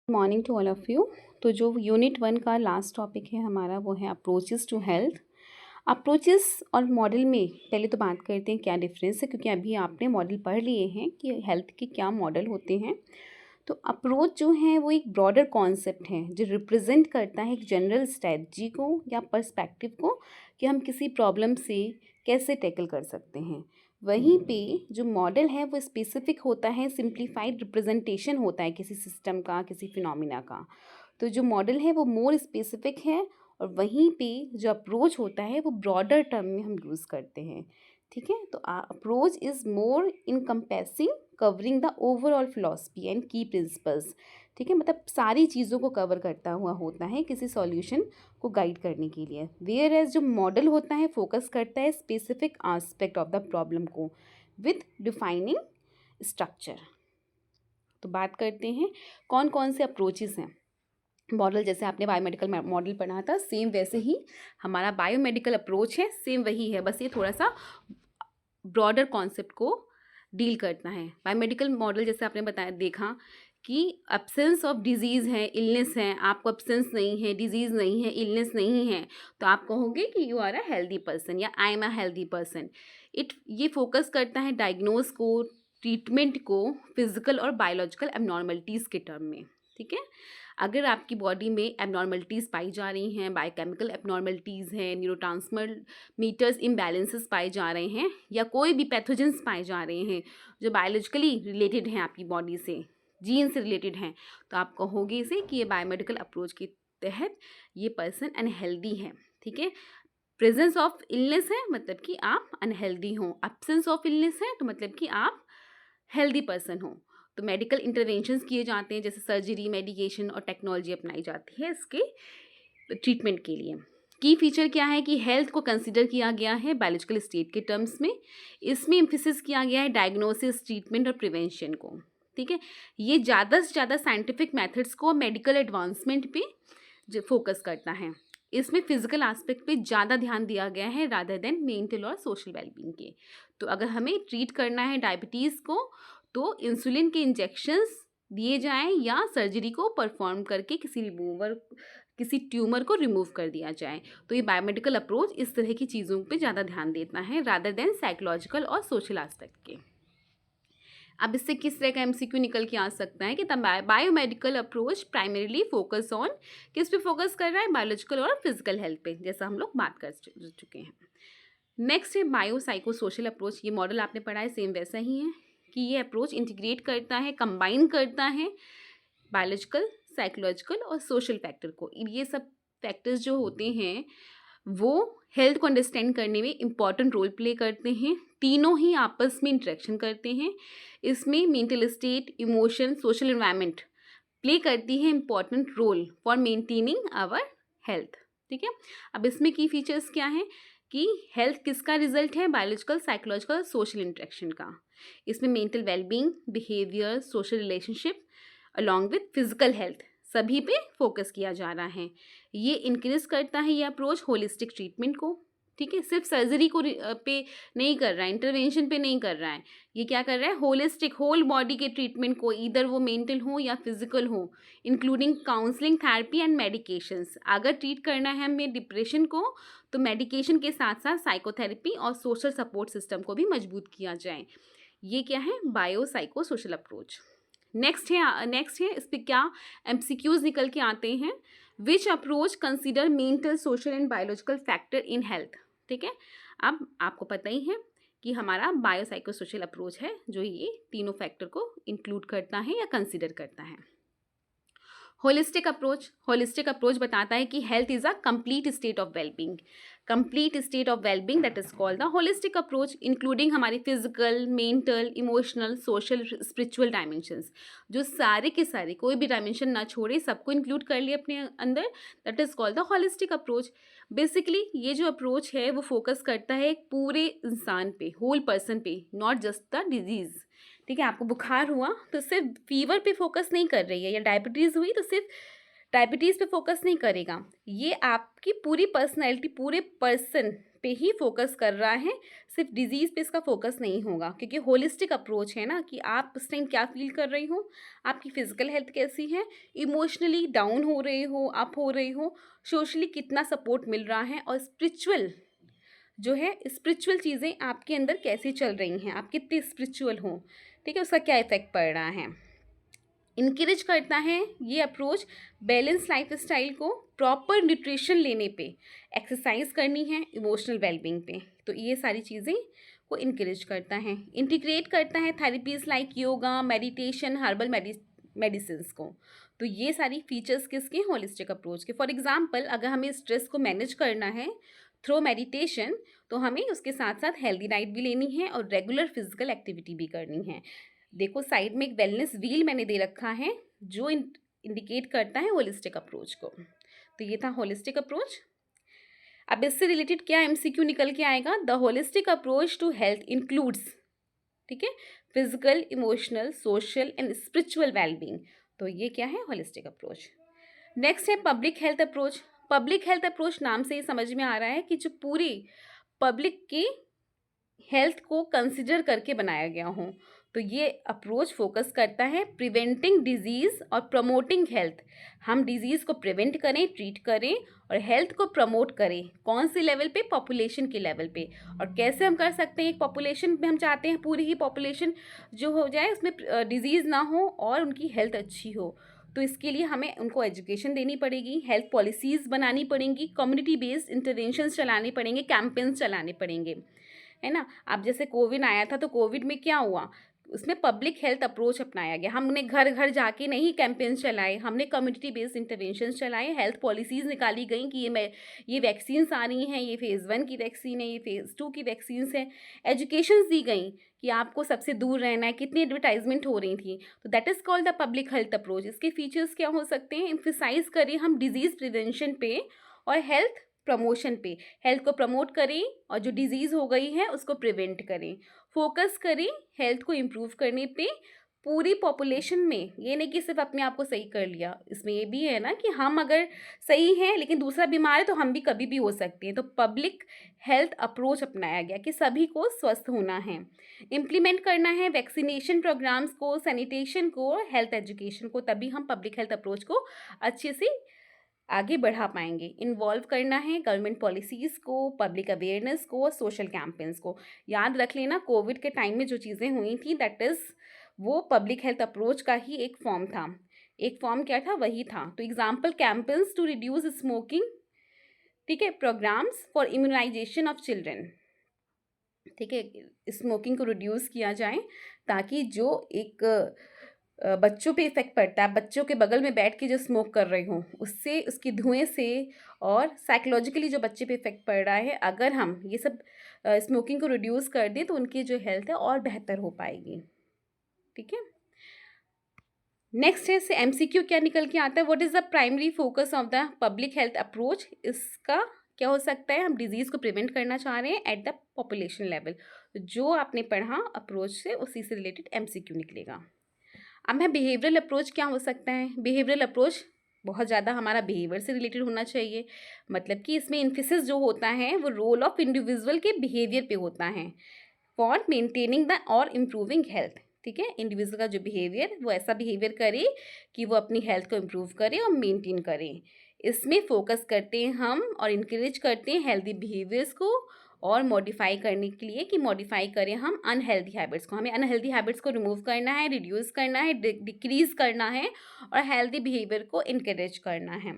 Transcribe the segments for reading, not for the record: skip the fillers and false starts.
Morning to all of you. तो जो unit 1 का लास्ट टॉपिक है हमारा वो है अप्रोचेस टू हेल्थ। अप्रोचेस और मॉडल में पहले तो बात करते हैं क्या डिफरेंस है, क्योंकि अभी आपने मॉडल पढ़ लिए हैं कि हेल्थ के क्या मॉडल होते हैं। तो अप्रोच जो है वो एक ब्रॉडर कॉन्सेप्ट है जो रिप्रेजेंट करता है एक जनरल स्ट्रेटजी को या पर्सपेक्टिव को कि हम किसी प्रॉब्लम से कैसे टैकल कर सकते हैं। वहीं पे जो मॉडल है वो स्पेसिफिक होता है, सिंप्लीफाइड रिप्रेजेंटेशन होता है किसी सिस्टम का, किसी फिनोमिना का। तो जो मॉडल है वो मोर स्पेसिफिक है और वहीं पे जो अप्रोच होता है वो ब्रॉडर टर्म में हम यूज़ करते हैं। ठीक है, तो approach is more encompassing covering the overall philosophy and key principles. ठीक है, मतलब सारी चीज़ों को कवर करता हुआ होता है किसी सॉल्यूशन को गाइड करने के लिए। वेयर एज जो मॉडल होता है फोकस करता है specific aspect of the problem को विथ डिफाइनिंग स्ट्रक्चर। तो बात करते हैं कौन कौन से अप्रोचेस हैं। मॉडल जैसे आपने बायोमेडिकल मॉडल पढ़ा था, सेम वैसे ही हमारा बायोमेडिकल अप्रोच है, सेम वही है, बस ये थोड़ा सा ब्रॉडर कॉन्सेप्ट को डील करता है। बायोमेडिकल मॉडल जैसे आपने बताया देखा कि एब्सेंस ऑफ डिजीज़ है, इलनेस है, आपको एब्सेंस नहीं है, डिजीज़ नहीं है, इलनेस नहीं है, तो आप कहोगे कि you are a healthy person या I am a healthy person. ये फोकस करता है डायग्नोज को, ट्रीटमेंट को, फिजिकल और बायोलॉजिकल एबनॉर्मलिटीज़ के टर्म में। ठीक है, अगर आपकी बॉडी में एबनॉर्मलिटीज़ पाई जा रही हैं, बायोकेमिकल एबनॉर्मलिटीज़ हैं, न्यूरोट्रांसमीटर्स इम्बैलेंसेस पाए जा रहे हैं या कोई भी पैथोजेंस पाए जा रहे हैं जो बायोलॉजिकली रिलेटेड हैं आपकी बॉडी से, जीन से रिलेटेड हैं, तो आप कहोगे इसे कि ये बायोमेडिकल अप्रोच के तहत ये पर्सन अनहेल्दी है। ठीक है, प्रेजेंस ऑफ इलनेस है मतलब कि आप अनहेल्दी हो, एब्सेंस ऑफ इलनेस है तो मतलब कि आप हेल्दी पर्सन हो। तो मेडिकल इंटरवेंशंस किए जाते हैं, जैसे सर्जरी, मेडिकेशन और टेक्नोलॉजी अपनाई जाती है इसके ट्रीटमेंट के लिए। की फीचर क्या है कि हेल्थ को कंसिडर किया गया है बायोलॉजिकल स्टेट के टर्म्स में। इसमें एम्फेसिस किया गया है डायग्नोसिस, ट्रीटमेंट और प्रिवेंशन को। ठीक है, ये ज़्यादा से ज़्यादा साइंटिफिक मेथड्स को, मेडिकल एडवांसमेंट पे जो फोकस करता है। इसमें फिजिकल एस्पेक्ट पे ज़्यादा ध्यान दिया गया है रादर देन मेंटल और सोशल वेलबींग के। तो अगर हमें ट्रीट करना है डायबिटीज़ को तो इंसुलिन के इंजेक्शंस दिए जाएं या सर्जरी को परफॉर्म करके किसी ट्यूमर को रिमूव कर दिया जाए। तो ये बायोमेडिकल अप्रोच इस तरह की चीज़ों पे ज़्यादा ध्यान देता है रादर देन साइकोलॉजिकल और सोशल एस्पेक्ट के। अब इससे किस तरह का एमसीक्यू निकल के आ सकता है कि biomedical approach primarily focus on, किस पे फोकस कर रहा है, बायोलॉजिकल और फिजिकल हेल्थ पे, जैसा हम लोग बात कर चुके हैं। नेक्स्ट है बायो साइको सोशल अप्रोच। ये मॉडल आपने पढ़ा है, सेम वैसा ही है कि ये अप्रोच इंटीग्रेट करता है, कंबाइन करता है बायोलॉजिकल, साइकोलॉजिकल और सोशल फैक्टर को। ये सब फैक्टर्स जो होते हैं वो हेल्थ को अंडरस्टैंड करने में इम्पॉर्टेंट रोल प्ले करते हैं। तीनों ही आपस में इंटरेक्शन करते हैं। इसमें mental state, emotion, social environment play करती है important role for maintaining our health. ठीक है, अब इसमें की फीचर्स क्या हैं कि हेल्थ किसका रिजल्ट है, बायोलॉजिकल, साइकोलॉजिकल, सोशल इंटरेक्शन का। इसमें mental wellbeing, behaviour, social relationship along with physical health सभी पे फोकस किया जा रहा है। ये इंक्रीज करता है ये अप्रोच होलिस्टिक ट्रीटमेंट को। ठीक है, सिर्फ सर्जरी को पे नहीं कर रहा है, इंटरवेंशन पे नहीं कर रहा है, ये क्या कर रहा है, होलिस्टिक होल बॉडी के ट्रीटमेंट को, इधर वो मेंटल हो या फिजिकल हो, including counselling, therapy and medications. अगर ट्रीट करना है हमें डिप्रेशन को तो मेडिकेशन के साथ साथ साइकोथेरेपी और सोशल सपोर्ट सिस्टम को भी मजबूत किया जाए। ये क्या है, bio psycho social approach. Next है इस पर क्या एमसीक्यूज निकल के आते हैं। Which approach consider mental, social and biological factor in health. ठीक है, अब आपको पता ही है कि हमारा बायो साइको सोशल अप्रोच है जो ये तीनों फैक्टर को इंक्लूड करता है या कंसिडर करता है। होलिस्टिक अप्रोच बताता है कि health is a complete state of wellbeing, that is called the holistic approach, including हमारी physical, mental, emotional, social, spiritual dimensions. जो सारे के सारे कोई भी डायमेंशन ना छोड़े, सबको इंक्लूड कर लिए अपने अंदर, that is called the holistic approach. Basically ये जो अप्रोच है वो फोकस करता है एक पूरे इंसान पे, होल पर्सन पे, नॉट जस्ट द डिजीज़। ठीक है, आपको बुखार हुआ तो सिर्फ फीवर पे फोकस नहीं कर रही है, या डायबिटीज़ हुई तो सिर्फ डायबिटीज़ पे फोकस नहीं करेगा, ये आपकी पूरी पर्सनैलिटी, पूरे पर्सन पे ही फोकस कर रहा है, सिर्फ डिजीज़ पे इसका फोकस नहीं होगा, क्योंकि होलिस्टिक अप्रोच है ना कि आप उस टाइम क्या फील कर रही हो, आपकी फिजिकल हेल्थ कैसी है, इमोशनली डाउन हो रहे हो, अप हो रही हो, सोशली कितना सपोर्ट मिल रहा है, और स्पिरिचुअल जो है स्पिरिचुअल चीज़ें आपके अंदर कैसी चल रही हैं, आप कितने स्पिरिचुअल हो, ठीक है, उसका क्या इफेक्ट पड़ रहा है। इनकरेज करता है ये अप्रोच बैलेंस लाइफस्टाइल को, प्रॉपर न्यूट्रिशन लेने पे, एक्सरसाइज करनी है, इमोशनल वेलबींग पे, तो ये सारी चीज़ें को इनकरेज करता है। इंटीग्रेट करता है therapies like yoga, meditation, herbal medicines को। तो ये सारी फीचर्स किसके, होलिस्टिक अप्रोच के। फॉर एग्जांपल अगर हमें स्ट्रेस को मैनेज करना है थ्रू मेडिटेशन, तो हमें उसके साथ साथ हेल्दी डाइट भी लेनी है और रेगुलर फिजिकल एक्टिविटी भी करनी है। देखो साइड में एक वेलनेस व्हील मैंने दे रखा है जो इंडिकेट करता है होलिस्टिक अप्रोच को। तो ये था होलिस्टिक अप्रोच। अब इससे रिलेटेड क्या एमसीक्यू निकल के आएगा, the holistic approach to health includes, ठीक है, physical, emotional, social and spiritual wellbeing. तो ये क्या है, होलिस्टिक अप्रोच। नेक्स्ट है public health approach. Public health approach नाम से ही समझ में आ रहा है कि जो पूरी पब्लिक की हेल्थ को कंसिडर करके बनाया गया हो। तो ये अप्रोच फोकस करता है प्रिवेंटिंग डिजीज़ और प्रमोटिंग हेल्थ। हम डिजीज़ को प्रिवेंट करें, ट्रीट करें, और हेल्थ को प्रमोट करें। कौन सी लेवल पे, पॉपुलेशन के लेवल पे। और कैसे हम कर सकते हैं, एक पॉपुलेशन में हम चाहते हैं पूरी ही पॉपुलेशन जो हो जाए उसमें डिजीज़ ना हो और उनकी हेल्थ अच्छी हो। तो इसके लिए हमें उनको एजुकेशन देनी पड़ेगी, हेल्थ पॉलिसीज़ बनानी पड़ेंगी, कम्युनिटी बेस्ड इंटरवेंशंस चलाने पड़ेंगे, कैंपेन्स चलाने पड़ेंगे, है ना। अब जैसे कोविड आया था तो कोविड में क्या हुआ, उसमें पब्लिक हेल्थ अप्रोच अपनाया गया। हमने घर घर जाके नहीं कैंपेन्स चलाए, हमने कम्युनिटी बेस्ड इंटरवेंशंस चलाए, हेल्थ पॉलिसीज़ निकाली गई कि ये वैक्सीन्स आ रही हैं, ये फेज़ 1 की वैक्सीन है, ये फेज़ 2 की वैक्सीन्स हैं। एजुकेशंस दी गई कि आपको सबसे दूर रहना है, कितनी एडवर्टाइजमेंट हो रही थी। तो that is called the public health approach. इसके फीचर्स क्या हो सकते हैं, एम्फेसाइज करें हम डिजीज़ प्रिवेंशन पे और हेल्थ प्रमोशन पे, हेल्थ को प्रमोट करें और जो डिजीज़ हो गई है उसको प्रिवेंट करें। फोकस करें हेल्थ को इम्प्रूव करने पे पूरी पॉपुलेशन में, ये नहीं कि सिर्फ अपने आप को सही कर लिया। इसमें ये भी है ना कि हम अगर सही हैं लेकिन दूसरा बीमार है तो हम भी कभी भी हो सकते हैं। तो पब्लिक हेल्थ अप्रोच अपनाया गया कि सभी को स्वस्थ होना है। इम्प्लीमेंट करना है वैक्सीनेशन प्रोग्राम्स को, सैनिटेशन को, हेल्थ एजुकेशन को, तभी हम पब्लिक हेल्थ अप्रोच को अच्छे से आगे बढ़ा पाएंगे। इन्वॉल्व करना है गवर्नमेंट पॉलिसीज़ को, पब्लिक अवेयरनेस को, सोशल कैंपेन्स को। याद रख लेना कोविड के टाइम में जो चीज़ें हुई थी दैट इज़ वो पब्लिक हेल्थ अप्रोच का ही एक फॉर्म था। एक फॉर्म क्या था, वही था। तो example campaigns to reduce smoking, ठीक है, programmes for immunization of children, ठीक है, स्मोकिंग को रिड्यूस किया जाए ताकि जो एक बच्चों पे इफ़ेक्ट पड़ता है, बच्चों के बगल में बैठ के जो स्मोक कर रही हूँ उससे, उसके धुएं से, और साइकोलॉजिकली जो बच्चे पे इफ़ेक्ट पड़ रहा है, अगर हम ये सब स्मोकिंग को रिड्यूस कर दें तो उनकी जो हेल्थ है और बेहतर हो पाएगी, ठीक है। नेक्स्ट है, से एमसीक्यू क्या निकल के आता है, what is the primary focus of the public health approach. इसका क्या हो सकता है, हम डिजीज़ को प्रिवेंट करना चाह रहे हैं एट द पॉपुलेशन लेवल। जो आपने पढ़ा अप्रोच से उसी से रिलेटेड एमसीक्यू निकलेगा। अब है बिहेवियरल अप्रोच क्या हो सकता है। बिहेवियरल अप्रोच बहुत ज़्यादा हमारा बिहेवियर से रिलेटेड होना चाहिए, मतलब कि इसमें इम्फेसिस जो होता है वो रोल ऑफ इंडिविजुअल के बिहेवियर पे होता है फॉर मेंटेनिंग द और इम्प्रूविंग हेल्थ, ठीक है। इंडिविजुअल का जो बिहेवियर, वो ऐसा बिहेवियर करे कि वो अपनी हेल्थ को इम्प्रूव करे और मेंटेन करे। इसमें फोकस करते हैं हम और इंकरेज करते हैं हेल्दी बिहेवियर्स को और मॉडिफाई करने के लिए कि मॉडिफाई करें हम अनहेल्दी हैबिट्स को। हमें अनहेल्दी हैबिट्स को रिमूव करना है, रिड्यूस करना है, डिक्रीज करना है और हेल्दी बिहेवियर को इनकरेज करना है।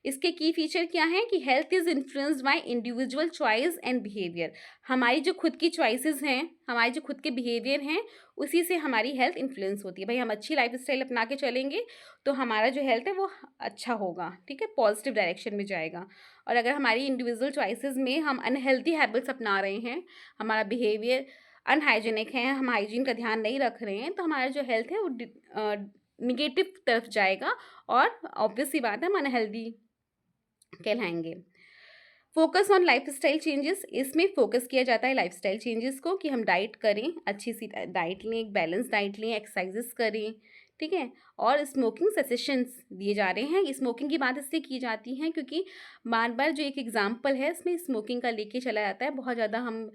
इसके की फीचर क्या है कि health is influenced by individual choice and behaviour. हमारी जो खुद की चॉइसेस हैं, हमारे जो खुद के बिहेवियर हैं, उसी से हमारी हेल्थ इन्फ्लुएंस होती है। भाई हम अच्छी लाइफस्टाइल अपना के चलेंगे तो हमारा जो हेल्थ है वो अच्छा होगा, ठीक है, पॉजिटिव डायरेक्शन में जाएगा। और अगर हमारी इंडिविजुअल चॉइसेस में हम अनहेल्दी हैबिट्स अपना रहे हैं, हमारा बिहेवियर अनहाइजीनिक है, हम हाइजीन का ध्यान नहीं रख रहे हैं, तो हमारा जो हेल्थ है वो निगेटिव तरफ जाएगा और ऑब्वियस सी बात है हम अनहेल्दी कहलाएंगे। फोकस ऑन लाइफस्टाइल चेंजेस, इसमें फोकस किया जाता है लाइफस्टाइल चेंजेस को कि हम डाइट करें, अच्छी सी डाइट लें, एक बैलेंस डाइट लें, एक्सरसाइजेस करें, ठीक है। और स्मोकिंग सेसेशंस दिए जा रहे हैं। स्मोकिंग की बात इसलिए की जाती है क्योंकि बार बार जो एक एग्जाम्पल है इसमें स्मोकिंग का लेके चला जाता है, बहुत ज़्यादा हम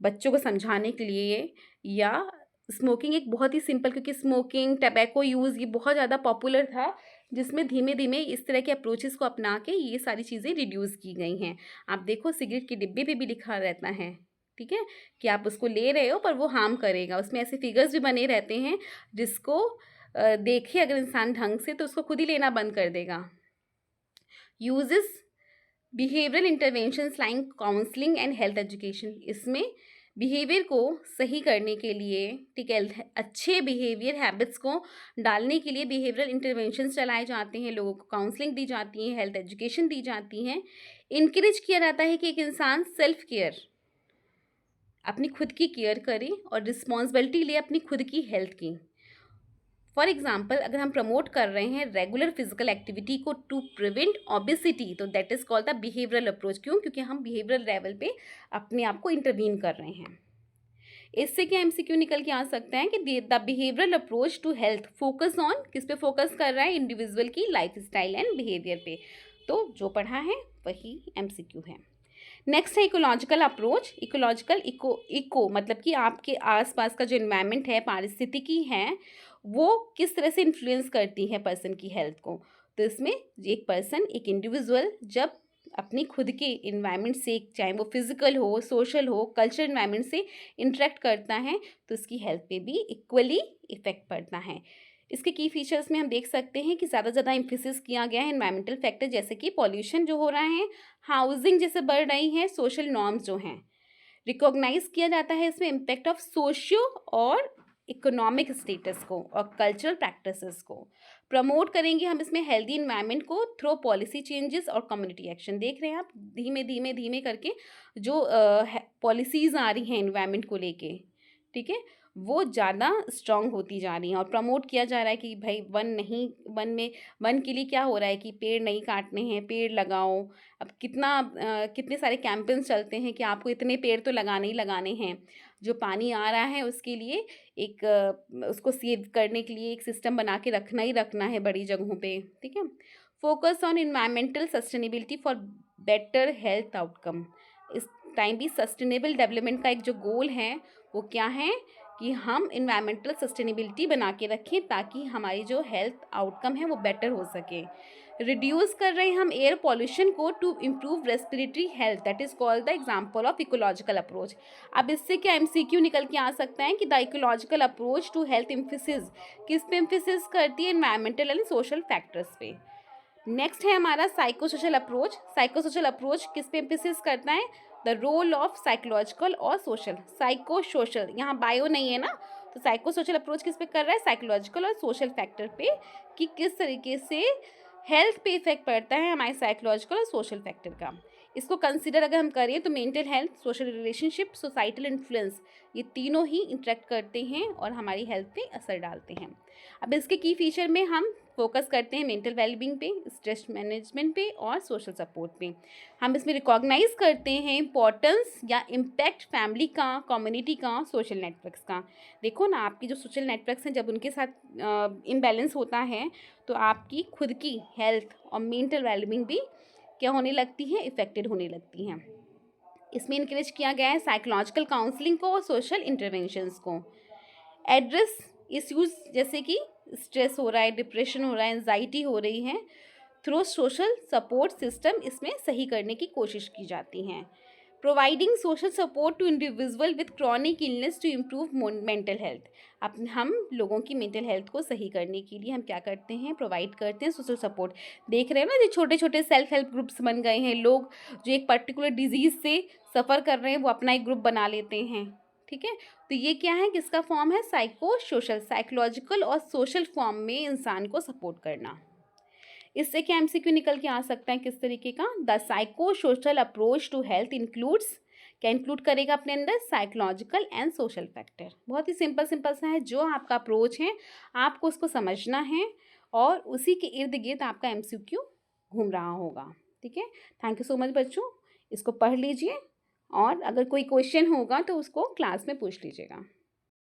बच्चों को समझाने के लिए, या स्मोकिंग एक बहुत ही सिंपल, क्योंकि स्मोकिंग टबैको यूज़ ये बहुत ज़्यादा पॉपुलर था, जिसमें धीमे धीमे इस तरह के अप्रोचेस को अपना के ये सारी चीज़ें रिड्यूस की गई हैं। आप देखो सिगरेट के डिब्बे पे भी लिखा रहता है, ठीक है, कि आप उसको ले रहे हो पर वो हार्म करेगा। उसमें ऐसे फिगर्स भी बने रहते हैं जिसको देखे अगर इंसान ढंग से तो उसको खुद ही लेना बंद कर देगा। Uses behavioural interventions like counselling and health education, इसमें बिहेवियर को सही करने के लिए, ठीक है, अच्छे बिहेवियर हैबिट्स को डालने के लिए बिहेवियरल इंटरवेंशंस चलाए जाते हैं, लोगों को काउंसलिंग दी जाती है, हेल्थ एजुकेशन दी जाती है। इनकरेज किया जाता है कि एक इंसान सेल्फ केयर, अपनी खुद की केयर करे और रिस्पॉन्सिबिलिटी ले अपनी खुद की हेल्थ की। फॉर एग्जाम्पल अगर हम प्रमोट कर रहे हैं रेगुलर फिजिकल एक्टिविटी को टू प्रिवेंट ओबेसिटी, तो that is called the behavioural approach. क्यों? क्योंकि हम बिहेवियरल लेवल पे अपने आप को इंटरवीन कर रहे हैं। इससे क्या एमसीक्यू निकल के आ सकता है कि the behavioural approach to health focus on, किस पे फोकस कर रहा है? इंडिविजुअल की लाइफ स्टाइल एंड बिहेवियर पे। तो जो पढ़ा है वही एमसीक्यू है। नेक्स्ट है इकोलॉजिकल अप्रोच। इकोलॉजिकल इको मतलब कि आपके आसपास का जो इन्वायरमेंट है, पारिस्थितिकी है, वो किस तरह से इन्फ्लुएंस करती है पर्सन की हेल्थ को। तो इसमें एक पर्सन, एक इंडिविजुअल जब अपनी खुद के इन्वायरमेंट से, चाहे वो फिजिकल हो, सोशल हो, कल्चर इन्वायरमेंट से इंटरेक्ट करता है तो उसकी हेल्थ पे भी इक्वली इफेक्ट पड़ता है। इसके की फीचर्स में हम देख सकते हैं कि ज़्यादा ज़्यादा एम्फेसिस किया गया है एनवायरमेंटल फैक्टर, जैसे कि पॉल्यूशन जो हो रहा है, हाउसिंग जैसे बढ़ रही है, सोशल नॉर्म्स जो हैं। रिकॉग्नाइज किया जाता है इसमें इम्पैक्ट ऑफ सोशियो और इकोनॉमिक स्टेटस को और कल्चरल प्रैक्टिसेस को। प्रमोट करेंगे हम इसमें हेल्दी इन्वायरमेंट को थ्रू पॉलिसी चेंजेस और कम्युनिटी एक्शन। देख रहे हैं आप धीमे धीमे धीमे करके जो पॉलिसीज़ आ रही हैं इन्वायरमेंट को लेके, ठीक है, वो ज़्यादा स्ट्रॉन्ग होती जा रही हैं। और प्रमोट किया जा रहा है कि भाई वन के लिए क्या हो रहा है कि पेड़ नहीं काटने हैं, पेड़ लगाओ। अब कितने सारे कैंपेन्स चलते हैं कि आपको इतने पेड़ तो लगाने ही लगाने हैं। जो पानी आ रहा है उसके लिए उसको सेव करने के लिए एक सिस्टम बना के रखना ही रखना है बड़ी जगहों पे, ठीक है। Focus on environmental sustainability for better health outcome. इस टाइम भी सस्टेनेबल डेवलपमेंट का एक जो गोल है वो क्या है कि हम इन्वायरमेंटल सस्टेनेबिलिटी बना के रखें ताकि हमारी जो हेल्थ आउटकम है वो बेटर हो सके। रिड्यूस कर रहे हैं हम एयर पॉल्यूशन को to improve respiratory health, that is called the example of ecological approach. अब इससे क्या एमसीक्यू निकल के आ सकता है कि the ecological approach to health emphasis किस पे एम्फेसिस करती है? एनवायरमेंटल एंड सोशल फैक्टर्स पे। नेक्स्ट है हमारा साइकोसोशल अप्रोच। साइकोसोशल अप्रोच किस पे एम्फेसिस करता है? द रोल ऑफ साइकोलॉजिकल और सोशल। साइको सोशल, यहाँ बायो नहीं है ना, तो साइकोसोशल अप्रोच किस पे कर रहा है? साइकोलॉजिकल और सोशल फैक्टर पे, कि किस तरीके से हेल्थ पे इफेक्ट पड़ता है हमारे साइकोलॉजिकल और सोशल फैक्टर का। इसको कंसिडर अगर हम करें तो mental health, social relationship, societal influence, ये तीनों ही इंटरेक्ट करते हैं और हमारी हेल्थ पे असर डालते हैं। अब इसके की फीचर में हम फोकस करते हैं मेंटल वेलबींग पे, स्ट्रेस मैनेजमेंट पे और सोशल सपोर्ट पे। हम इसमें रिकॉग्नाइज करते हैं इम्पोर्टेंस या इम्पैक्ट फैमिली का, कम्युनिटी का, सोशल नेटवर्क्स का। देखो ना, आपकी जो सोशल नेटवर्क्स हैं जब उनके साथ इम्बैलेंस होता है तो आपकी खुद की हेल्थ और मेंटल वेलबींग भी क्या होने लगती है? इफेक्टेड होने लगती हैं। इसमें इनकरेज किया गया है साइकोलॉजिकल काउंसलिंग को और सोशल इंटरवेंशंस को। एड्रेस इश्यूज जैसे कि स्ट्रेस हो रहा है, डिप्रेशन हो रहा है, एंजाइटी हो रही है, थ्रू सोशल सपोर्ट सिस्टम इसमें सही करने की कोशिश की जाती हैं। Providing social support to individual with chronic illness to improve mental health. अब हम लोगों की मेंटल हेल्थ को सही करने के लिए हम क्या करते हैं? प्रोवाइड करते हैं सोशल सपोर्ट। देख रहे हैं ना, जो छोटे छोटे सेल्फ हेल्प ग्रुप्स बन गए हैं, लोग जो एक पर्टिकुलर डिजीज़ से सफ़र कर रहे हैं वो अपना एक ग्रुप बना लेते हैं, ठीक है। तो ये क्या है? किसका फॉर्म है? साइको सोशल, साइकोलॉजिकल और सोशल फॉर्म में इंसान को सपोर्ट करना। इससे क्या एमसीक्यू निकल के आ सकता है किस तरीके का? The psycho social approach to health includes, क्या इंक्लूड करेगा अपने अंदर? Psychological and social factor. बहुत ही सिंपल सिंपल सा है, जो आपका अप्रोच है आपको उसको समझना है और उसी के इर्द गिर्द आपका एमसीक्यू घूम रहा होगा, ठीक है। थैंक यू सो मच बच्चों, इसको पढ़ लीजिए और अगर कोई क्वेश्चन होगा तो उसको क्लास में पूछ लीजिएगा।